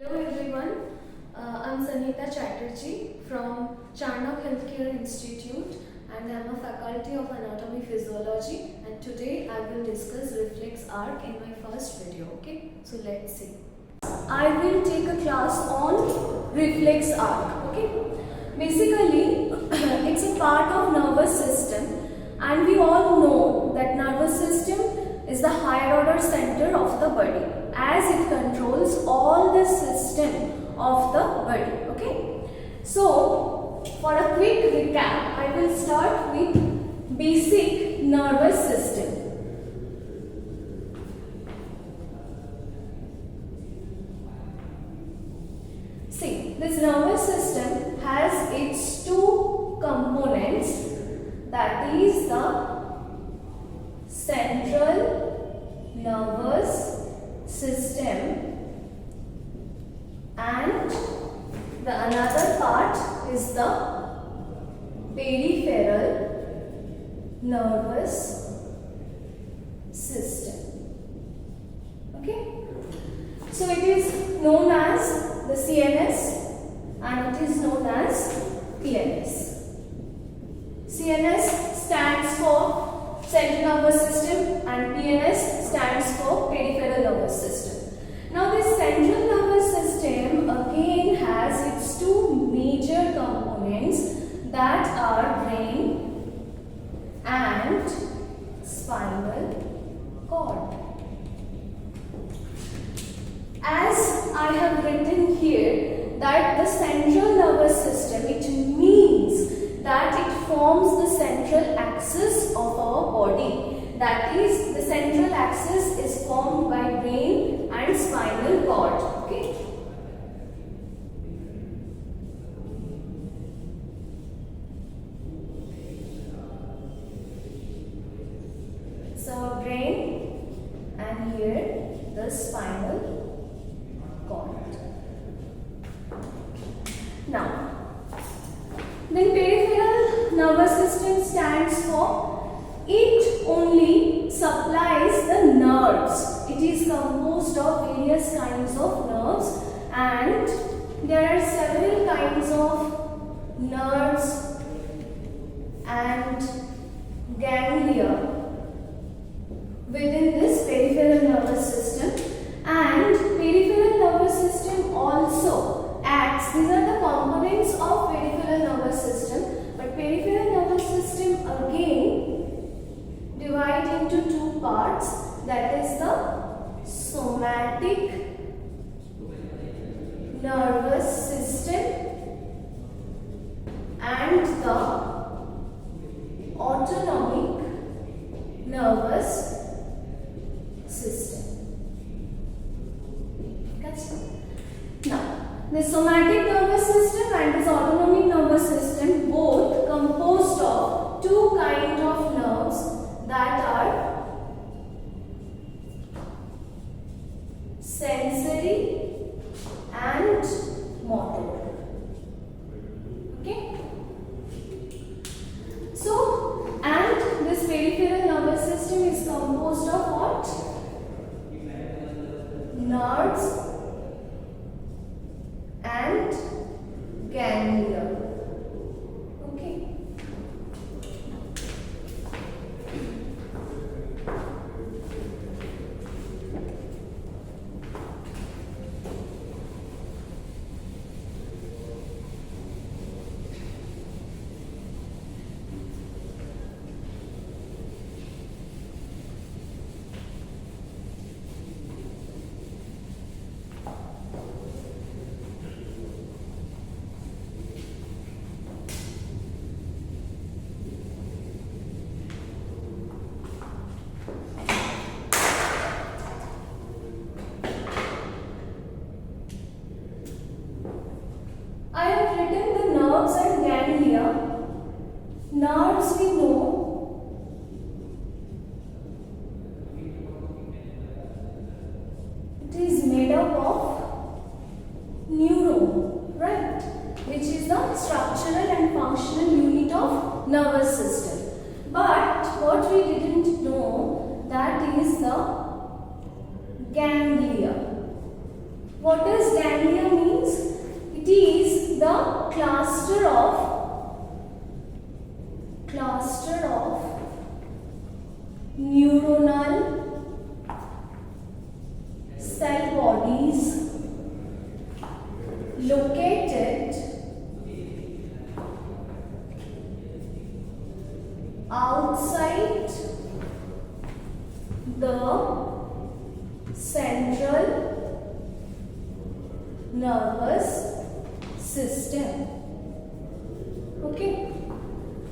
Hello everyone, I'm Sanita Chatterjee from Charnock Healthcare Institute and I'm a faculty of Anatomy Physiology, and today I will discuss reflex arc in my first video. Okay, so let's see. I will take a class on reflex arc. Okay, basically it's a part of nervous system, and we all know that nervous system is the higher order center of the body, as it controls all the system of the body. Okay, so for a quick recap, I will start with basic nervous system. See, this nervous system has its two components, that is the central nervous system and the another part is the peripheral nervous system. Okay, so it is known as the CNS and it is known as PNS. CNS stands for central nervous system and PNS stands for peripheral nervous system. Now this central nervous system again has its two major components, that are brain and spinal cord. As I have written here that the central nervous system, it means that it forms the central axis of our body. That is, the central axis is formed by brain and spinal cord. Okay. So brain and here the spinal cord. Now, then peripheral nervous system stands for, it only supplies the nerves. It is composed of various kinds of nerves, and there are several kinds of nerves and ganglia within this peripheral nervous system, and peripheral nervous system also acts, these are the components of peripheral nervous system, but peripheral nervous system again divide into two parts, that is the somatic nervous system and the autonomic nervous system. Now, the somatic nervous system and this autonomic nervous system both composed of two kinds of nerves, that are sensory and motor. Okay. So, and this peripheral nervous system is composed of what? Nerves and ganglia. Okay. I have written the nerves and ganglia. Nerves we know it is made up of neuron, right? Which is the structural and functional unit of nervous system. But what we didn't know, that is the ganglia. What does ganglia means? It is the cluster of neuronal cell bodies located outside the central nervous system. Okay.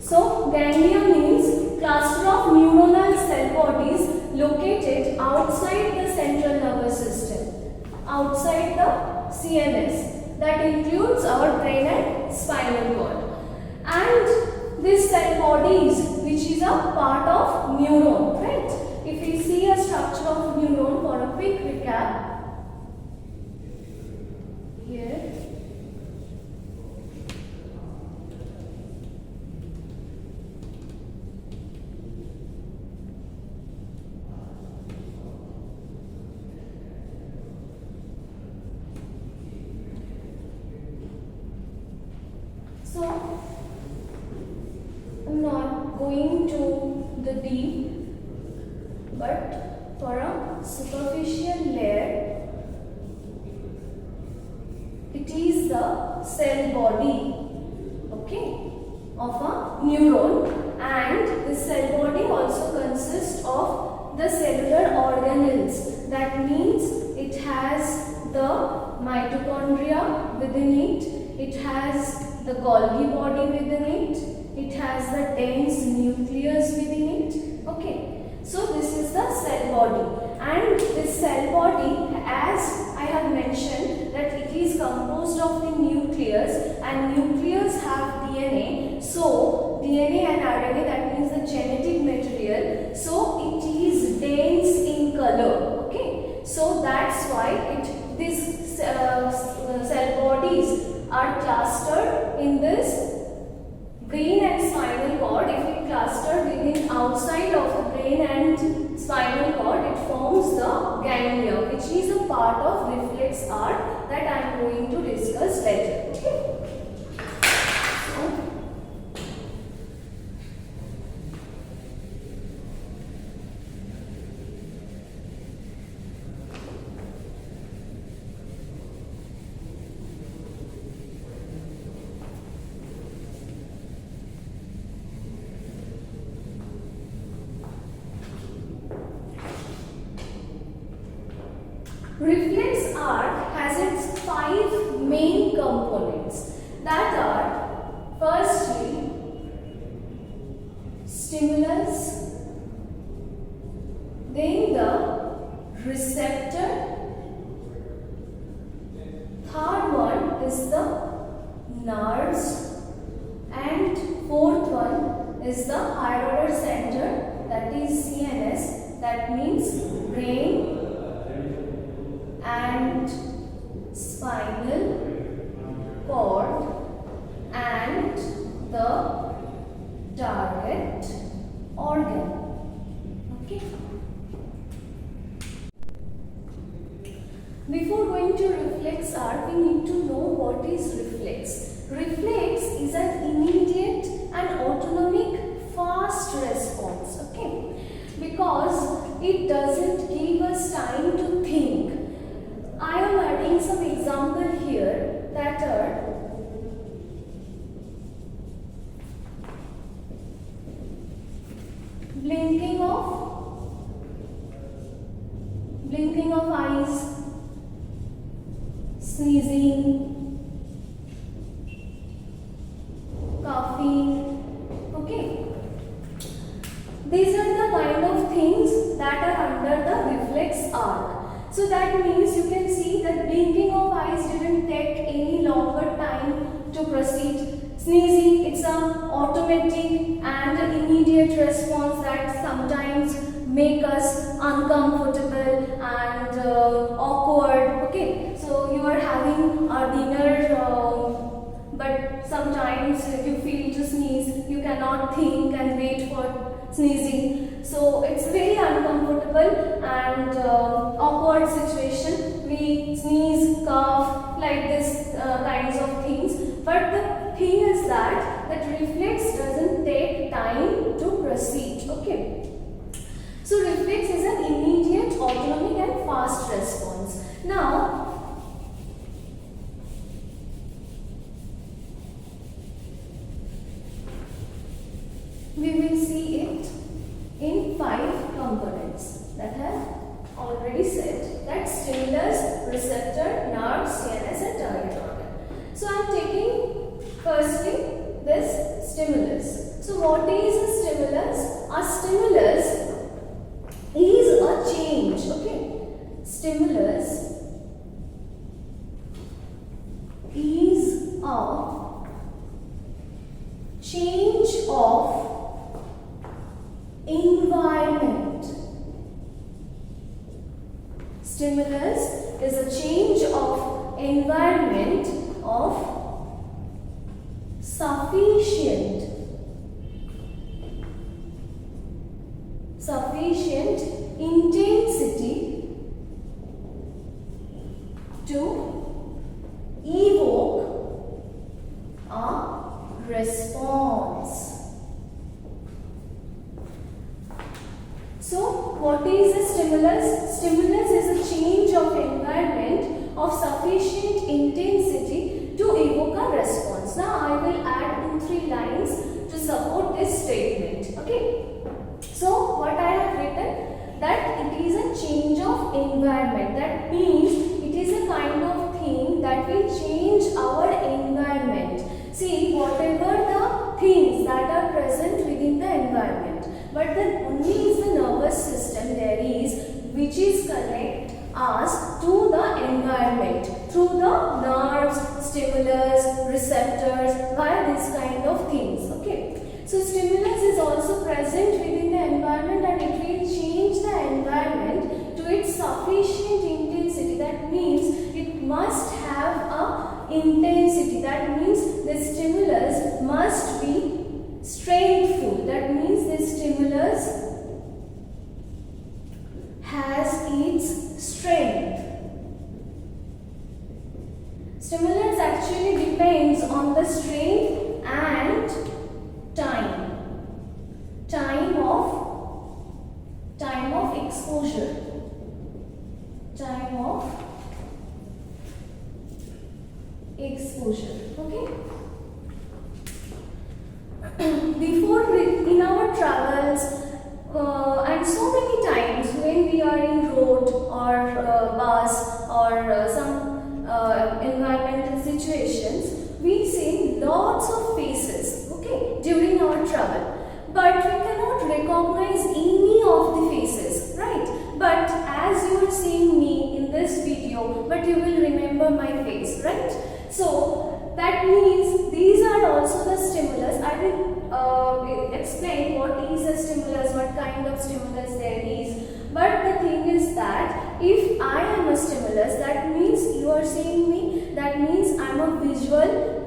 So ganglia means cluster of neuronal cell bodies located outside the central nervous system, outside the CNS. That includes our brain and spinal cord. And these cell bodies, which is a part of neuron, right? If we see a structure of neuron for a quick recap, here. So, I'm not going to the deep, but for a superficial layer, it is the cell body, okay, of a neuron, and the cell body also consists of the cellular organelles. That means it has the mitochondria within it, it has the Golgi body within it, it has the dense nucleus within it, okay. So this is the cell body, and this cell body, as I have mentioned, that it is composed of the nucleus, and nucleus have DNA. So DNA and RNA, that means the genetic material, so it is dense in color, okay. So that's why these cell bodies are clustered in this brain and spinal cord. If it clustered within outside of the brain and spinal cord, it forms the ganglia, which is a part of reflex arc that I am going to discuss later. Okay. Reflex arc has its 5 main components, that are firstly stimulus, then the receptor, third one is the nerves, and fourth one is the higher order center, that is CNS, that means brain and spinal cord, and the target organ. Okay. Before going to reflex arc, we need to know what is reflex. Reflex is an immediate and autonomic fast response, okay, because it doesn't give us time to think. I am adding some example here that are blinking of eyes, sneezing, coughing, okay. These are the kind of things that are under the reflex arc. So that means you can see that blinking of eyes didn't take any longer time to proceed. Sneezing, it's an automatic and immediate response that sometimes make us uncomfortable and awkward. Okay, so you are having a dinner, but sometimes you feel to sneeze, you cannot think and wait for sneezing. So it's very uncomfortable and awkward situation. We sneeze, cough, Firstly, this stimulus. So what is a stimulus? A stimulus is a change. Okay, stimulus is a change of environment. Stimulus is a change of environment of sufficient intensity to evoke a response. So, what is a stimulus? Stimulus is a change of environment of sufficient intensity to evoke a response. Now, I will add 2-3 lines to support this statement. Okay. So, what I have written, that it is a change of environment. That means it is a kind of thing that will change our environment. See, whatever the things that are present within the environment, but then only is the nervous system there is which is connect us to the environment through the nerves, stimulus, receptors, via this kind of things. Okay. So stimulus is also present within the environment and it will change the environment to its sufficient intensity. That means it must have a intensity. That means the stimulus must be strengthful. That means the stimulus has its strength. Stimulus actually depends on the strength and time of exposure. Time of exposure. Okay. Before in our travels and so many times when we are in road or bus or some environmental situations, we see lots of faces, okay, during our travel. But we cannot recognize any of the faces, right? But as you are seeing me in this video, but you will remember my face, right? So that means these are also the stimulus. I will explain what is a stimulus, what kind of stimulus there is. But the thing is that if I am a stimulus, that means you are seeing me, that means I am a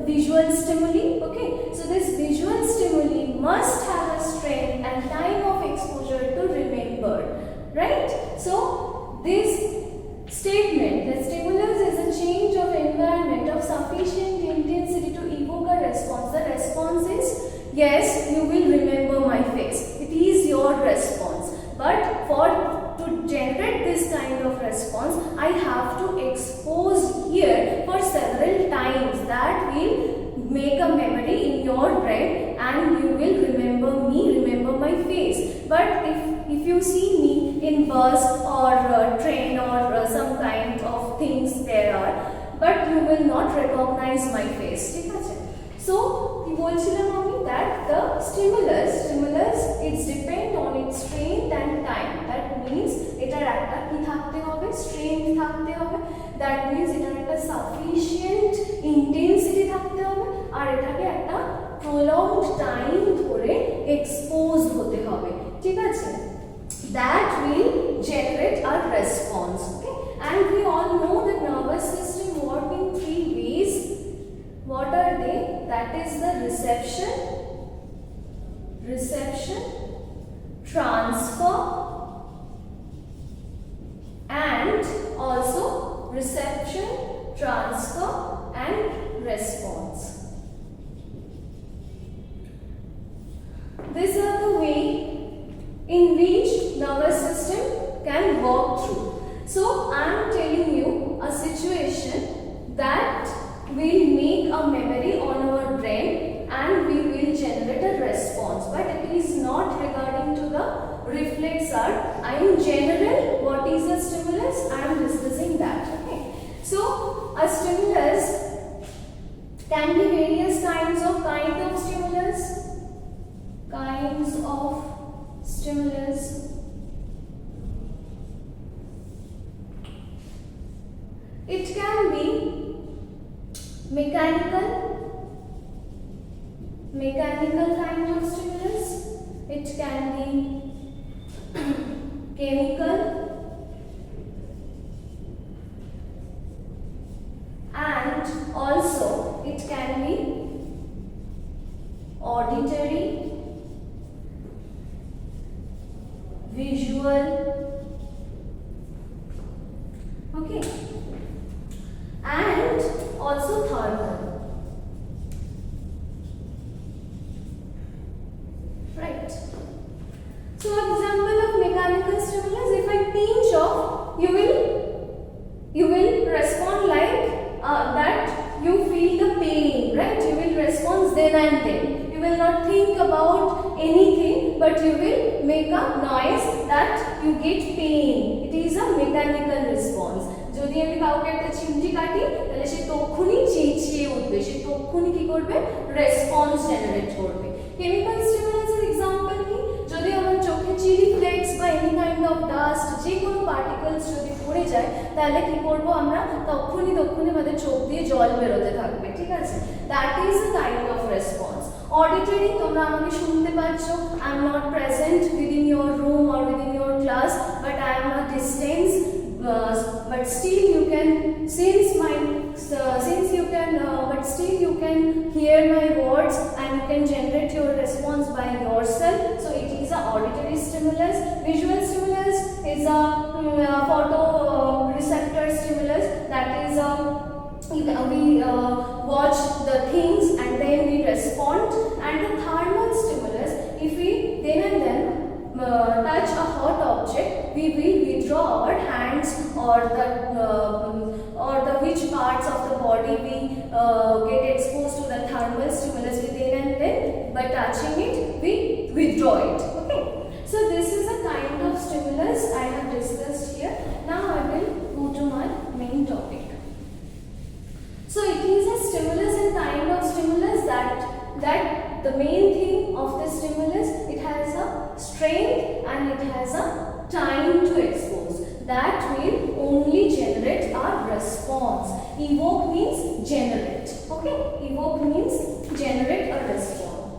visual stimuli. Okay, so this visual stimuli must have a strength and time of exposure to remember, right? So this statement, the stimulus is a change of environment of sufficient intensity to evoke a response. The response is, yes, you will remember my face. It is your response. But to generate this kind of response, I have to expose here for several times. That will make a memory in your brain and you will remember me, remember my face. But if you see me in bus or train or some kind of things there are, but you will not recognize my face. So he বলছিলাম আমি that the stimulus it's depend on its strength and time. That means এটার একটা কি থাকতে হবে, strength থাকতে হবে, that means এটার একটা sufficient intensity থাকতে হবে আর এটাকে একটা prolonged time ধরে expose হতে হবে, ঠিক আছে? That will generate a response. Okay, and we all know the nervous system work in 3 ways. What are they? That is the reception, transfer, and also reception, transfer, and response. These are the way in which nervous system can work through. So I am telling you a situation that will make a memory on our brain and we will generate a response, but it is not regarding to the reflex art. In general, what is a stimulus? I am discussing that. Okay, so a stimulus can be various kinds kinds of stimulus. Kinds of stimulus. It can be mechanical kind of stimulus. It can be chemical, and also it can be auditory, visual, okay, and also thermal. Right. So example of mechanical stimulus, if I pinch off, you will respond like that you feel the pain, right? You will respond then and then. You will not think about anything, but you will make a noise that you get pain. It is a mechanical response. যদি আমি কাউকে একটা চিমটি কাটি তাহলে সে তখনই চেঁচিয়ে উঠবে, সে তখনই কি করবে, রেসপন্স জেনারেট করবে। কেমিক্যাল স্টিমুলাসের এক্সাম্পল কি, যদি আমার চোখে চিলি ফ্লেক্স বা এনি কাইন্ড অফ ডাস্ট, যে কোনো পার্টিকলস যদি পড়ে যায় তাহলে কি করব আমরা, তখনই আমাদের চোখ দিয়ে জল বেরোতে থাকবে, ঠিক আছে? That is a kind of response. Auditory, তোমরা আমাকে শুনতে পাচ্ছ, I am not present within your room or within your class, but I am a distance, but still you can hear my words and you can generate your response by yourself. So it is a auditory stimulus. Visual stimulus is a photoreceptor stimulus, that is we watch the things and then we respond. And the thermal stimulus, if we then and then touch a hot object, we will withdraw our hands or the which parts of the body we get exposed to the thermal stimulus within, and then by touching it we withdraw it. Okay, so this is a kind of stimulus I have discussed here. Now I will go to my main topic. So it is a stimulus and kind of stimulus that the main thing of the stimulus, it has a strength and it has a time to expose. That will only generate a response. Evoke means generate. Okay, evoke means generate a response.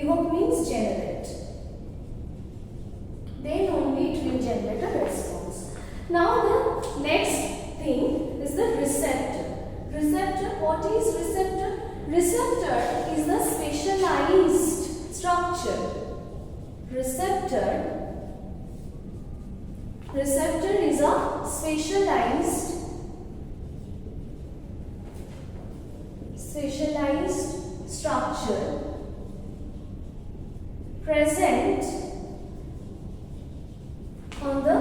Evoke means generate. Then only it will generate a response. Now the next thing is the receptor. Receptor, what is receptor? Receptor is the specialized structure. Receptor is a specialized structure present on the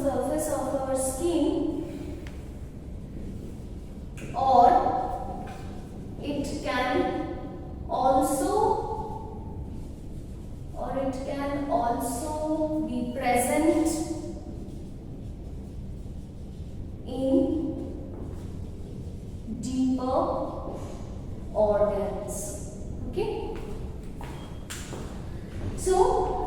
surface of our skin, or it can also be present in deeper organs. Okay, so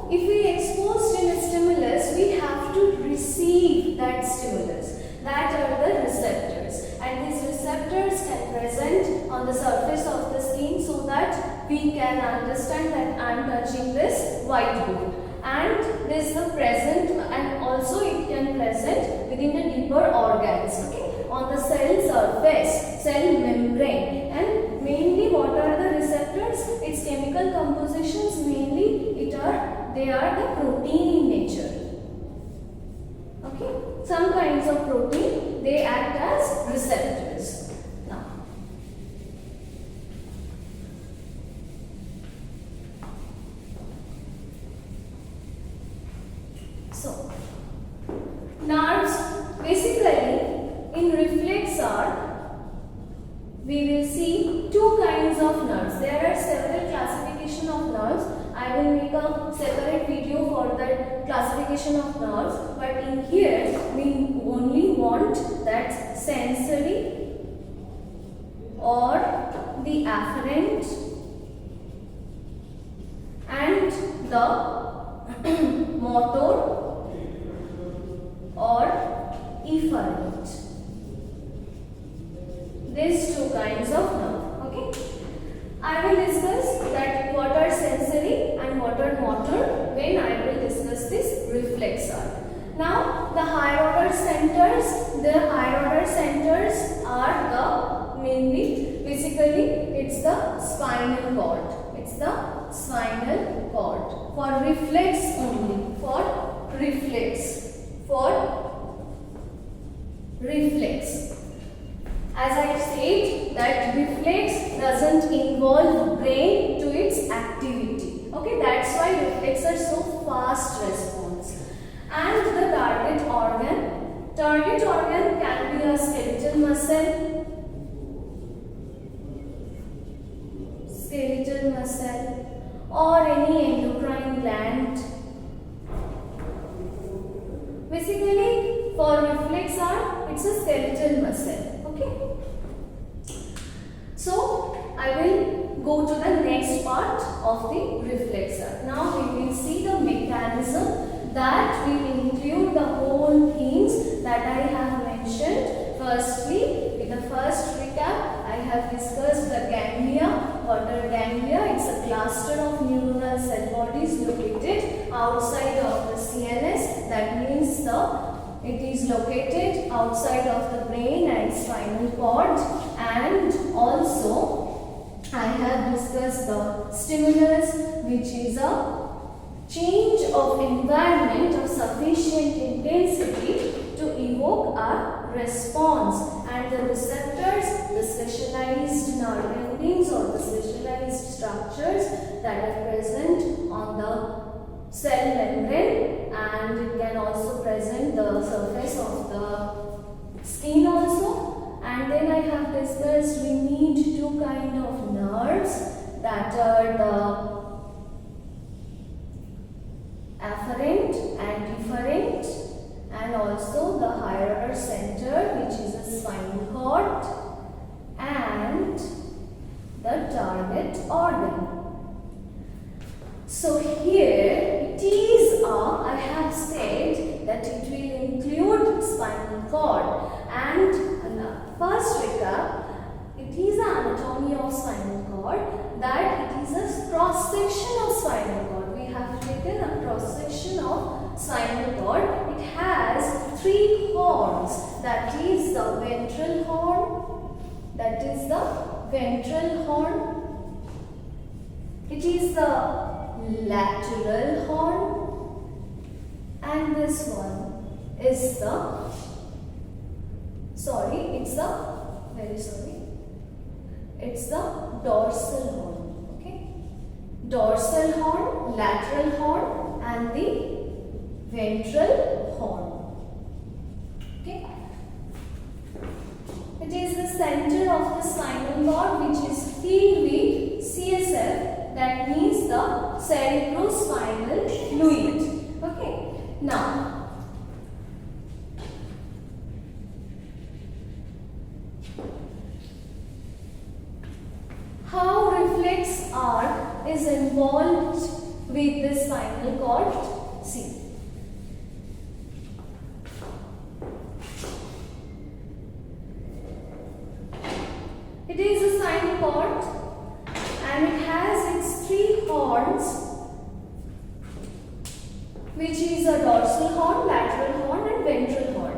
if we expose in a stimulus, we have to receive that stimulus. That are the receptors, and these receptors can present on the surface of the skin so that we can understand that I am touching this whiteboard, and this is the present, and also it can present within the deeper organs, okay, on the cell surface, cell membrane. And mainly what are the receptors? Its chemical compositions, mainly they are the protein in nature. Okay, some kinds of protein, they act as receptors. Now, so nerves, basically in reflex arc we will see two kinds of nerves. There are several classification of nerves. nerves. I will make a separate video for that classification of nerves, but in here we only want that sensory or the afferent and the motor or efferent. These two kinds of nerve. Okay. I will discuss that what are sensory and what are motor when I will discuss this reflexor. Now the higher order centers are the mainly basically it's the spinal cord. It's the spinal cord for reflex only. For reflex. As I said that reflex doesn't involve brain to its activity. Okay, that's why reflex are so fast response. And the target organ can be a skeletal muscle or any endocrine gland. Basically for reflexor it's a skeletal muscle. Okay. So I will go to the next part of the reflexor. Now we will see the mechanism that will include the whole things that I have mentioned. Firstly, in the first recap, I have discussed the ganglia. What are ganglia? It's a cluster of neuronal cell bodies located outside of the CNS. That means it is located outside of the brain and spinal cord. And also I have discussed the stimulus, which is a change of environment of sufficient intensity to evoke a response, and the receptors, the specialized nerve endings or the specialized structures that are present on the cell membrane, and it can also present the surface of the skin also. And then I have discussed we need two kind of nerves, that are the afferent and efferent, and also the higher order center, which is a spinal cord, and the target organ. So here it is I have said that it will include spinal cord, and first recap, it is an anatomy of spinal cord, that it is a cross section of spinal cord. We have taken a cross section of spinal cord. It has three horns, that is the ventral horn, it is the lateral horn, and this one is the it's the dorsal horn. Okay, dorsal horn, lateral horn, and the ventral horn. Okay, it is the center of the spinal cord, which is filled with CSF, that means the cerebrospinal fluid. Okay, now how reflex arc is involved with the spinal cord? See. It is a spinal cord and it has its three horns, which is a dorsal horn, lateral horn, and ventral horn.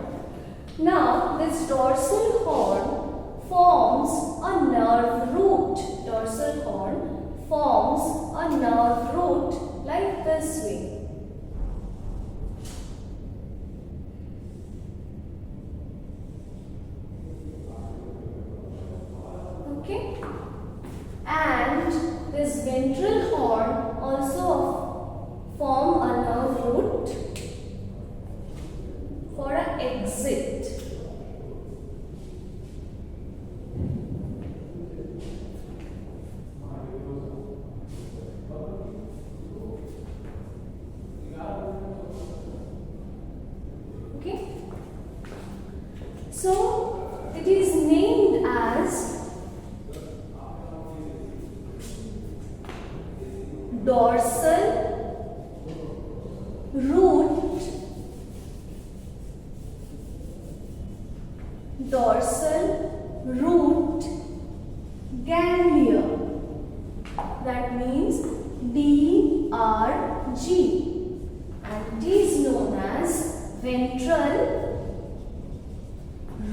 Now this dorsal horn forms a nerve root. Dorsal horn forms a nerve root like this way. Okay, and this ventral horn also form a nerve root for an exit. So it is named as dorsal root ganglia. That means DRG, and it is known as ventral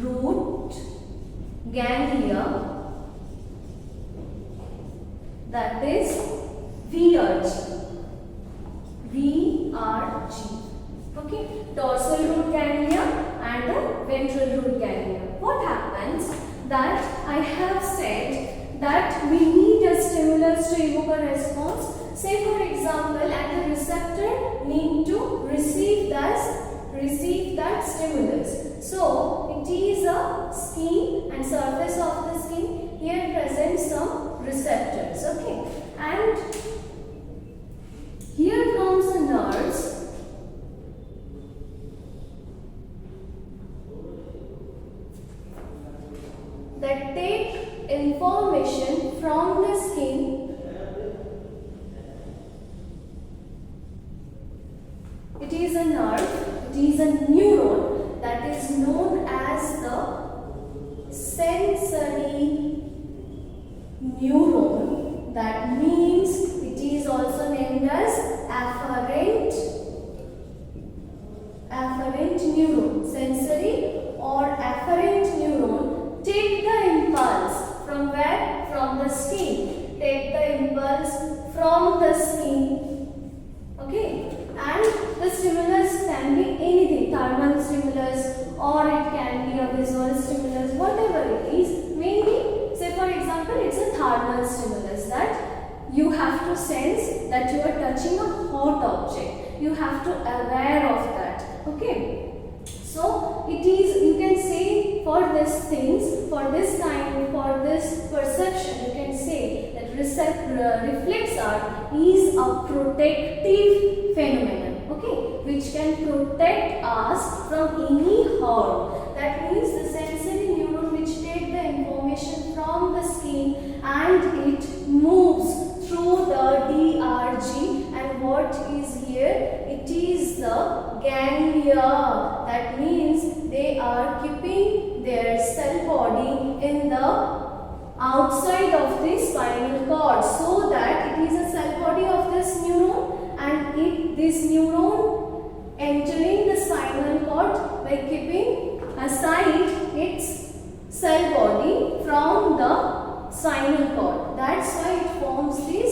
root ganglia, that is VRG. Okay, dorsal root ganglia and the ventral root ganglia. What happens that I have said that we need a stimulus to evoke a response. Say for example, and the receptor need to receive that stimulus. So it is a skin and surface of the skin. Here presents some receptors. Okay, and here comes the nerves that take information from the skin. It is a nerve, it is a neuron that is known as the sensory neuron. That means it is also named as afferent neuron. Sensory or afferent neuron take the impulse from where? From the skin. Take the impulse from the skin. Okay, and the stimulus can be anything, thermal stimulus, or it can be a visual stimulus, whatever it is. Mainly, say for example, it's a thermal stimulus, that you have to sense that you are touching a hot object. You have to aware of that. Okay. So it is, you can say for these things, for this kind, for this perception, you can say that reflex arc is a protective phenomenon, okay, which can protect us from any harm. That means the sensory neuron which take the information from the skin and it moves through the DRG, and what is here? It is the ganglia. That means they are keeping their cell body in the outside of the spinal cord, so that it is a cell body of this neuron, and this neuron entering the spinal cord by keeping aside its cell body from the spinal cord. That's why it forms this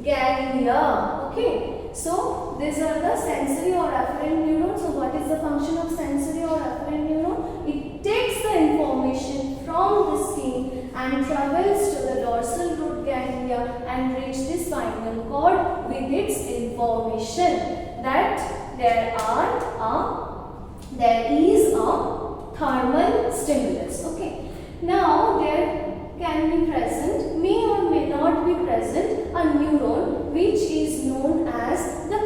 ganglia. Okay. So these are the sensory or afferent neurons. So what is the function of sensory or afferent neuron? It takes the information from the skin and travels to the dorsal root ganglia and reach the spinal cord with its information that there is a thermal stimulus. Okay. Now there can be present, may or may not be present, a neuron which is known as the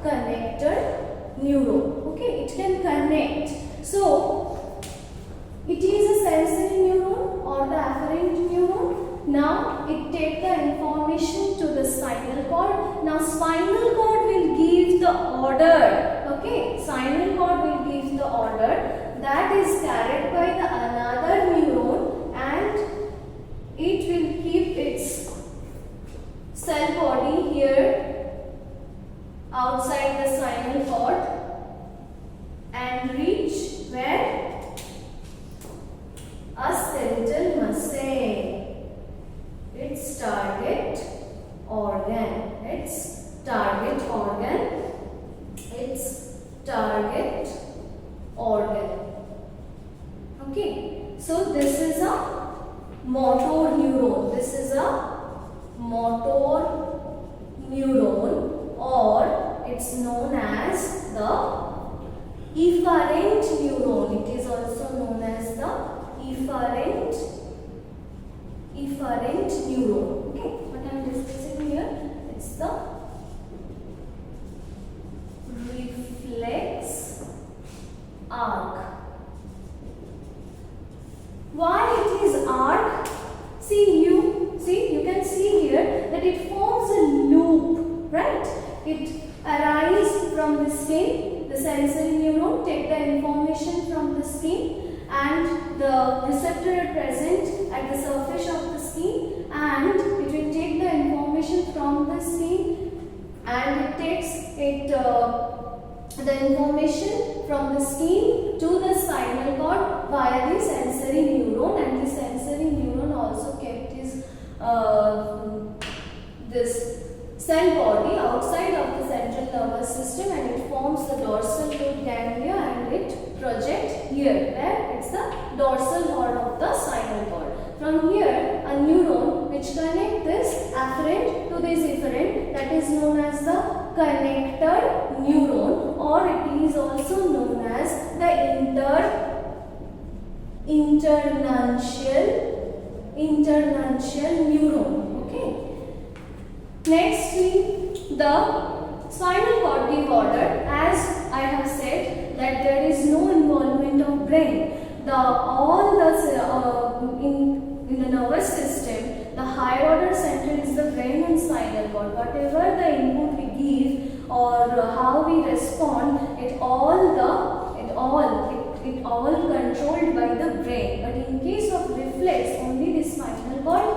connector neuron. Okay, it can connect. So it is a sensory neuron or the afferent neuron. Now it takes the information to the spinal cord. Now spinal cord will give the order. Okay, spinal cord will give the order that is carried by the another neuron, and it will keep its cell body here outside the spinal cord and reach where? A skeletal muscle. Its target organ. Okay, so this is a motor neuron. Or it's known as the efferent neuron. It is also known as the efferent neuron. Okay, what I am discussing here, it's the reflex Why it is arc? You can see here that it forms a loop, right? It arises from the skin. The sensory neuron take the information from the skin, and the receptor are present at the surface of the skin, and it will take the information from the skin, and it takes the information from the skin to the spinal cord via the sensory neuron, and the sensory neuron also kept his this cell body outside of the central nervous system, and it forms the dorsal root ganglia, and it projects here where it's the dorsal horn of the spinal cord. From here, a neuron which connects this afferent to this efferent, that is known as the connector neuron, or it is also known as the internuncial neuron. Okay. Nextly, the spinal cord disorder, as I have said that there is no involvement of brain. In the nervous system, the higher order center is the brain and spinal cord. Whatever the input we give or how we respond, it all controlled by the brain. But in case of reflex, only the spinal cord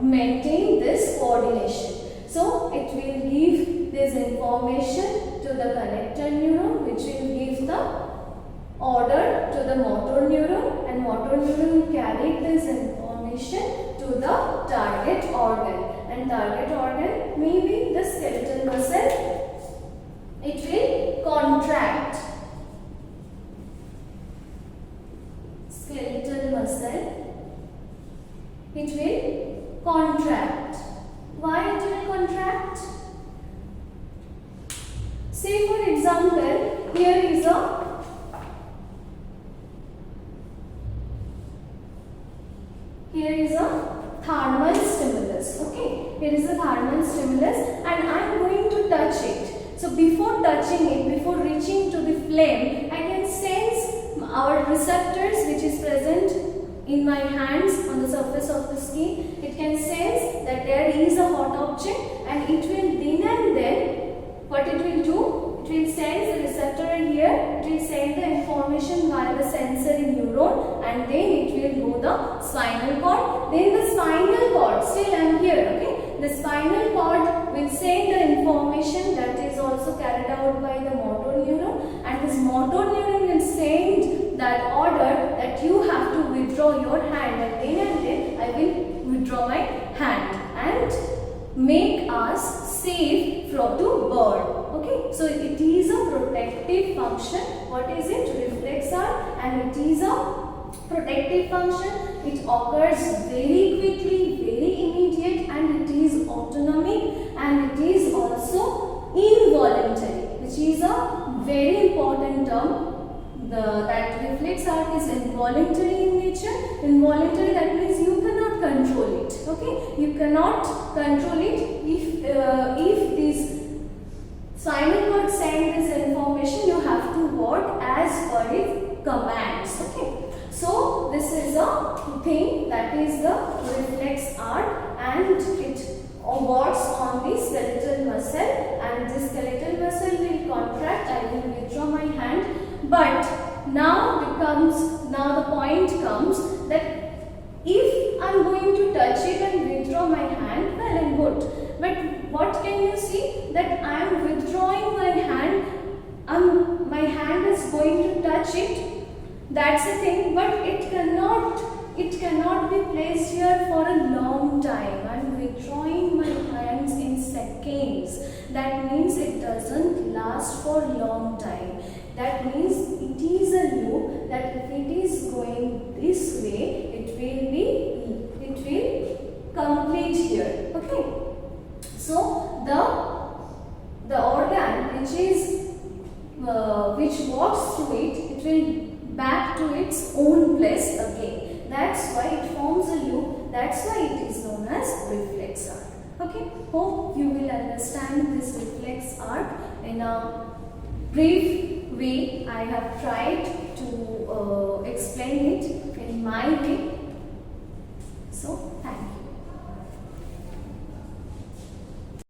maintain this coordination. So it will give this information to the connector neuron, which will give the order to the motor neuron, and motor neuron will carry this information to the target organ, and target organ may be the skeletal muscle. It will contract. Skeletal muscle, it will contract. Why it will contract? Say for example, here is a thermal stimulus. Okay, here is a thermal stimulus, and I am going to touch it. So before touching it, before reaching to the flame, I can sense our receptors which is present in my hands on the surface of the skin. It can sense that there is a hot object, and it will then and then, what it will do, it will sense the receptor here, it will send the information via the sensory neuron, and then it will go the spinal cord. Then the spinal cord, still I am here, okay, the spinal cord will send the information that is also carried out by the motor neuron, and this motor neuron will send that order that you have to withdraw your hand, and then I will withdraw my hand and make us safe from to bird. Okay, so it is a protective function. What is it? Reflex arc, and it is a protective function. It occurs very quickly, very immediate, and it is autonomic, and it is also involuntary, which is a very important term. That reflex arc is involuntary in nature. Involuntary, that means you cannot control it. Okay, you cannot control it. If this spinal cord sends this information, you have to work as per its commands. Okay, so this is a thing, that is the reflex arc, and it works on the skeletal muscle, and the skeletal muscle will contract. I will withdraw my hand. But now the point comes that if I am going to touch it and withdraw my hand, well and good. But what can you see? That I am withdrawing my hand, my hand is going to touch it. That's the thing, but it cannot be placed here for a long time. I am withdrawing my hands in seconds. That means it doesn't last for a long time. That means it is a loop, that if it is going this way, it will complete here. Okay. So the organ which walks through it will back to its own place again. That's why it forms a loop. That's why it is known as reflex arc. Okay. Hope you will understand this reflex arc in a brief way. I have tried to explain it in my way.